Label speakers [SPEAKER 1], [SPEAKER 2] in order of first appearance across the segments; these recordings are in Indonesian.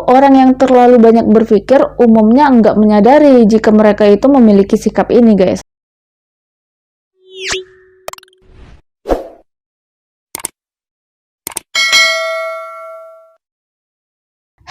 [SPEAKER 1] orang yang terlalu banyak berpikir umumnya nggak menyadari jika mereka itu memiliki sikap ini, guys.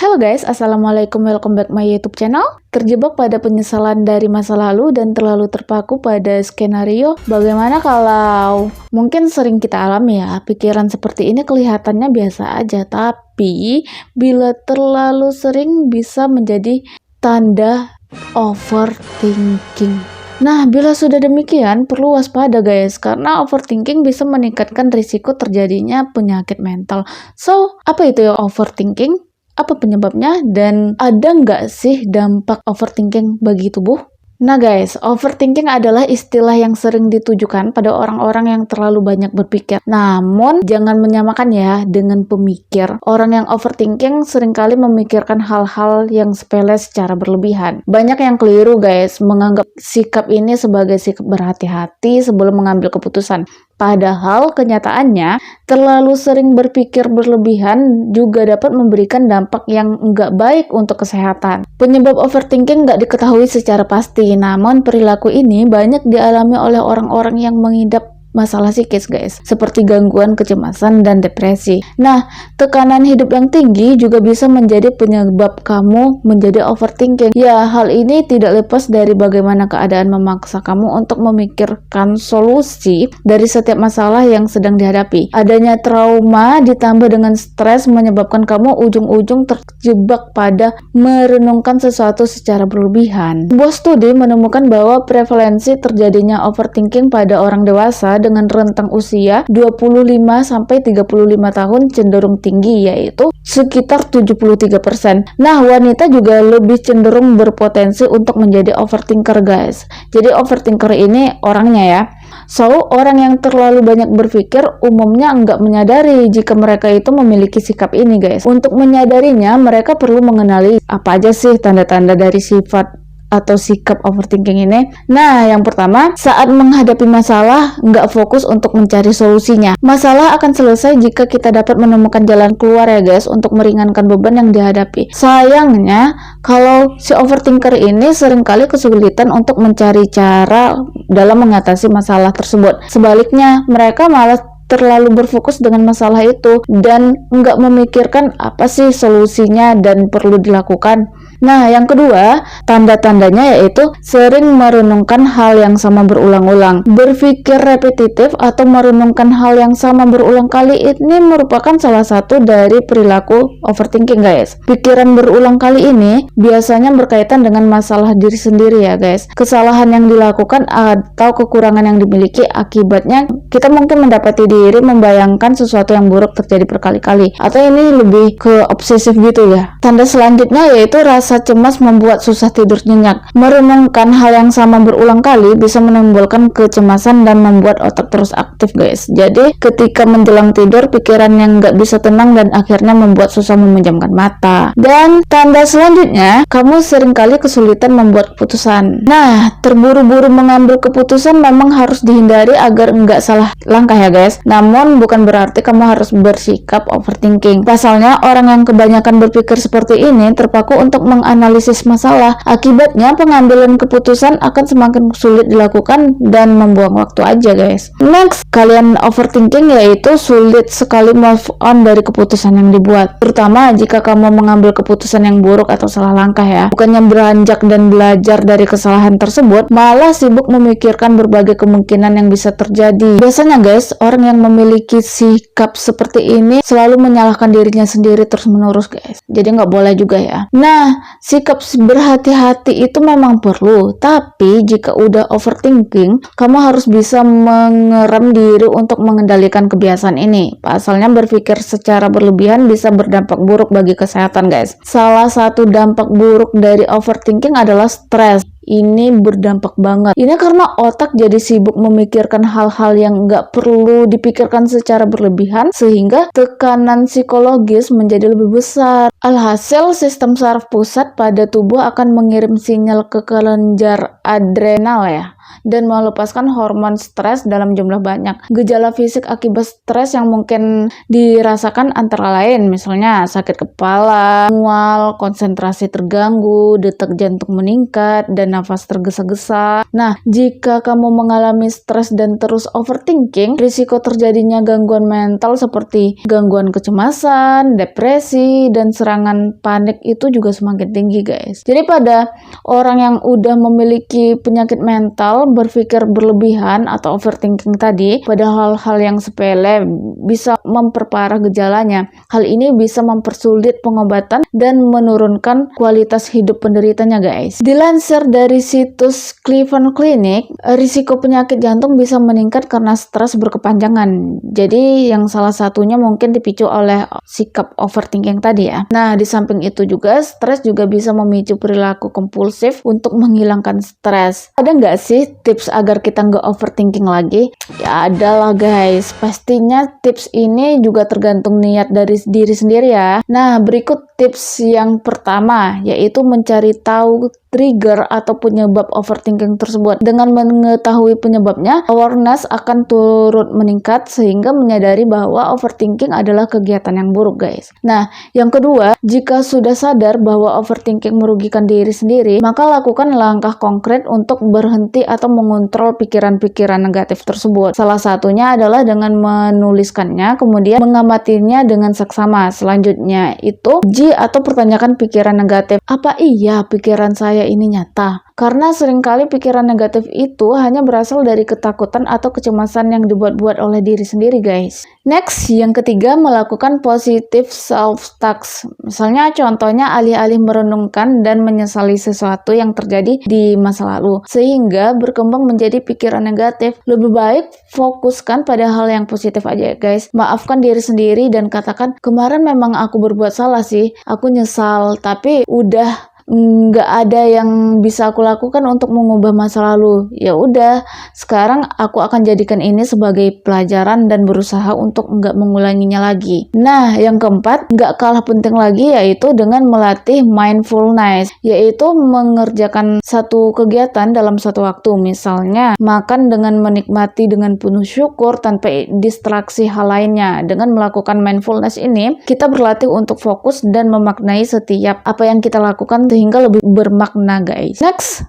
[SPEAKER 1] Halo guys, assalamualaikum, welcome back my YouTube channel. Terjebak pada penyesalan dari masa lalu dan terlalu terpaku pada skenario, bagaimana kalau mungkin sering kita alami ya, pikiran seperti ini kelihatannya biasa aja, tapi bila terlalu sering bisa menjadi tanda overthinking. Nah, bila sudah demikian, perlu waspada guys, karena overthinking bisa meningkatkan risiko terjadinya penyakit mental. So, apa itu ya overthinking? Apa penyebabnya, dan ada nggak sih dampak overthinking bagi tubuh? Nah guys, overthinking adalah istilah yang sering ditujukan pada orang-orang yang terlalu banyak berpikir. Namun, jangan menyamakan ya dengan pemikir. Orang yang overthinking seringkali memikirkan hal-hal yang sepele secara berlebihan. Banyak yang keliru guys, menganggap sikap ini sebagai sikap berhati-hati sebelum mengambil keputusan. Padahal kenyataannya, terlalu sering berpikir berlebihan juga dapat memberikan dampak yang enggak baik untuk kesehatan. Penyebab overthinking nggak diketahui secara pasti, namun perilaku ini banyak dialami oleh orang-orang yang mengidap masalah psikis guys, seperti gangguan kecemasan dan depresi. Nah, tekanan hidup yang tinggi juga bisa menjadi penyebab kamu menjadi overthinking. Ya, hal ini tidak lepas dari bagaimana keadaan memaksa kamu untuk memikirkan solusi dari setiap masalah yang sedang dihadapi. Adanya trauma ditambah dengan stres menyebabkan kamu ujung-ujung terjebak pada merenungkan sesuatu secara berlebihan. Sebuah studi menemukan bahwa prevalensi terjadinya overthinking pada orang dewasa dengan rentang usia 25-35 tahun cenderung tinggi, yaitu sekitar 73%. Nah, wanita juga lebih cenderung berpotensi untuk menjadi overthinker guys. Jadi overthinker ini orangnya ya. So, orang yang terlalu banyak berpikir umumnya nggak menyadari jika mereka itu memiliki sikap ini guys. Untuk menyadarinya, mereka perlu mengenali apa aja sih tanda-tanda dari sifat atau sikap overthinking ini. Nah, yang pertama, saat menghadapi masalah, nggak fokus untuk mencari solusinya. Masalah akan selesai jika kita dapat menemukan jalan keluar ya guys, untuk meringankan beban yang dihadapi. Sayangnya, kalau si overthinker ini seringkali kesulitan untuk mencari cara dalam mengatasi masalah tersebut. Sebaliknya, mereka malah terlalu berfokus dengan masalah itu dan nggak memikirkan apa sih solusinya dan perlu dilakukan. Nah, yang kedua, tanda-tandanya yaitu sering merenungkan hal yang sama berulang-ulang. Berpikir repetitif atau merenungkan hal yang sama berulang kali ini merupakan salah satu dari perilaku overthinking guys. Pikiran berulang kali ini biasanya berkaitan dengan masalah diri sendiri ya guys. Kesalahan yang dilakukan atau kekurangan yang dimiliki, akibatnya kita mungkin mendapati diri membayangkan sesuatu yang buruk terjadi berkali-kali, atau ini lebih ke obsesif gitu ya. Tanda selanjutnya yaitu rasa cemas membuat susah tidur nyenyak. Merenungkan hal yang sama berulang kali bisa menimbulkan kecemasan dan membuat otak terus aktif guys. Jadi ketika menjelang tidur, pikiran yang nggak bisa tenang dan akhirnya membuat susah memejamkan mata. Dan tanda selanjutnya, kamu seringkali kesulitan membuat keputusan. Nah, terburu-buru mengambil keputusan memang harus dihindari agar nggak salah langkah ya guys. Namun bukan berarti kamu harus bersikap overthinking. Pasalnya, orang yang kebanyakan berpikir seperti ini terpaku untuk menganalisis masalah. Akibatnya pengambilan keputusan akan semakin sulit dilakukan dan membuang waktu aja guys. Next, kalian overthinking yaitu sulit sekali move on dari keputusan yang dibuat. Terutama jika kamu mengambil keputusan yang buruk atau salah langkah ya. Bukannya beranjak dan belajar dari kesalahan tersebut, malah sibuk memikirkan berbagai kemungkinan yang bisa terjadi. Biasanya guys, orang yang memiliki sikap seperti ini selalu menyalahkan dirinya sendiri terus-menerus guys. Jadi nggak boleh juga ya. Nah, sikap berhati-hati itu memang perlu, tapi jika udah overthinking, kamu harus bisa mengerem diri untuk mengendalikan kebiasaan ini. Pasalnya berpikir secara berlebihan bisa berdampak buruk bagi kesehatan guys. Salah satu dampak buruk dari overthinking adalah stres. Ini berdampak banget. Ini karena otak jadi sibuk memikirkan hal-hal yang nggak perlu dipikirkan secara berlebihan, sehingga tekanan psikologis menjadi lebih besar. Alhasil, sistem saraf pusat pada tubuh akan mengirim sinyal ke kelenjar adrenal ya, dan melepaskan hormon stres dalam jumlah banyak. Gejala fisik akibat stres yang mungkin dirasakan antara lain misalnya sakit kepala, mual, konsentrasi terganggu, detak jantung meningkat, dan nafas tergesa-gesa. Nah, jika kamu mengalami stres dan terus overthinking, risiko terjadinya gangguan mental seperti gangguan kecemasan, depresi, dan serangan panik itu juga semakin tinggi, guys. Jadi pada orang yang udah memiliki penyakit mental, berpikir berlebihan atau overthinking tadi pada hal-hal yang sepele bisa memperparah gejalanya. Hal ini bisa mempersulit pengobatan dan menurunkan kualitas hidup penderitanya, guys. Dilansir dari situs Cleveland Clinic, risiko penyakit jantung bisa meningkat karena stres berkepanjangan. Jadi yang salah satunya mungkin dipicu oleh sikap overthinking tadi ya. Nah, di samping itu juga stres juga bisa memicu perilaku kompulsif untuk menghilangkan stres. Ada nggak sih tips agar kita nggak overthinking lagi? Ya ada lah guys. Pastinya tips ini juga tergantung niat dari diri sendiri ya. Nah, berikut tips yang pertama, yaitu mencari tahu trigger atau penyebab overthinking tersebut. Dengan mengetahui penyebabnya, awareness akan turut meningkat sehingga menyadari bahwa overthinking adalah kegiatan yang buruk, guys. Nah, yang kedua, jika sudah sadar bahwa overthinking merugikan diri sendiri, maka lakukan langkah konkret untuk berhenti atau mengontrol pikiran-pikiran negatif tersebut. Salah satunya adalah dengan menuliskannya, kemudian mengamatinya dengan seksama. Selanjutnya itu, uji atau pertanyakan pikiran negatif. Apa iya pikiran saya ini nyata? Karena seringkali pikiran negatif itu hanya berasal dari ketakutan atau kecemasan yang dibuat-buat oleh diri sendiri, guys. Next, yang ketiga, melakukan positive self-talk. Misalnya contohnya alih-alih merenungkan dan menyesali sesuatu yang terjadi di masa lalu, sehingga berkembang menjadi pikiran negatif. Lebih baik fokuskan pada hal yang positif aja, guys. Maafkan diri sendiri dan katakan, kemarin memang aku berbuat salah sih, aku nyesal, tapi udah nggak ada yang bisa aku lakukan untuk mengubah masa lalu. Ya udah, sekarang aku akan jadikan ini sebagai pelajaran dan berusaha untuk nggak mengulanginya lagi. Nah, yang keempat, nggak kalah penting lagi yaitu dengan melatih mindfulness, yaitu mengerjakan satu kegiatan dalam satu waktu. Misalnya, makan dengan menikmati dengan penuh syukur tanpa distraksi hal lainnya. Dengan melakukan mindfulness ini, kita berlatih untuk fokus dan memaknai setiap apa yang kita lakukan sehingga lebih bermakna, guys. Next,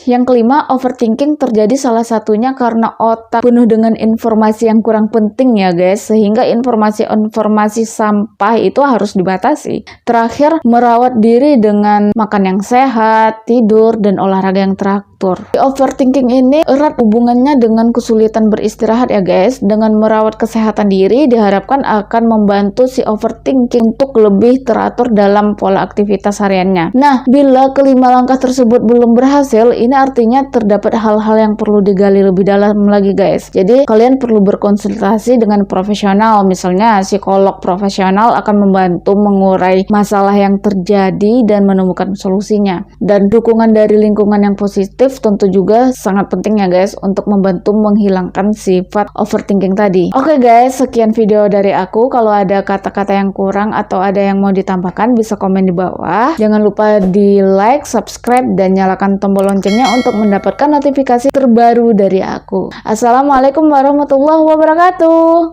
[SPEAKER 1] yang kelima, overthinking terjadi salah satunya karena otak penuh dengan informasi yang kurang penting ya, guys, sehingga informasi sampah itu harus dibatasi. Terakhir, merawat diri dengan makan yang sehat, tidur, dan olahraga yang teratur. Overthinking ini erat hubungannya dengan kesulitan beristirahat ya, guys. Dengan merawat kesehatan diri diharapkan akan membantu si overthinking untuk lebih teratur dalam pola aktivitas hariannya. Nah, bila kelima langkah tersebut belum berhasil, ini artinya terdapat hal-hal yang perlu digali lebih dalam lagi, guys. Jadi, kalian perlu berkonsultasi dengan profesional. Misalnya, psikolog profesional akan membantu mengurai masalah yang terjadi dan menemukan solusinya. Dan dukungan dari lingkungan yang positif tentu juga sangat penting ya, guys, untuk membantu menghilangkan sifat overthinking tadi. Oke, guys, sekian video dari aku. Kalau ada kata-kata yang kurang atau ada yang mau ditambahkan, bisa komen di bawah. Jangan lupa di like, subscribe, dan nyalakan tombol loncengnya untuk mendapatkan notifikasi terbaru dari aku. Assalamualaikum warahmatullahi wabarakatuh.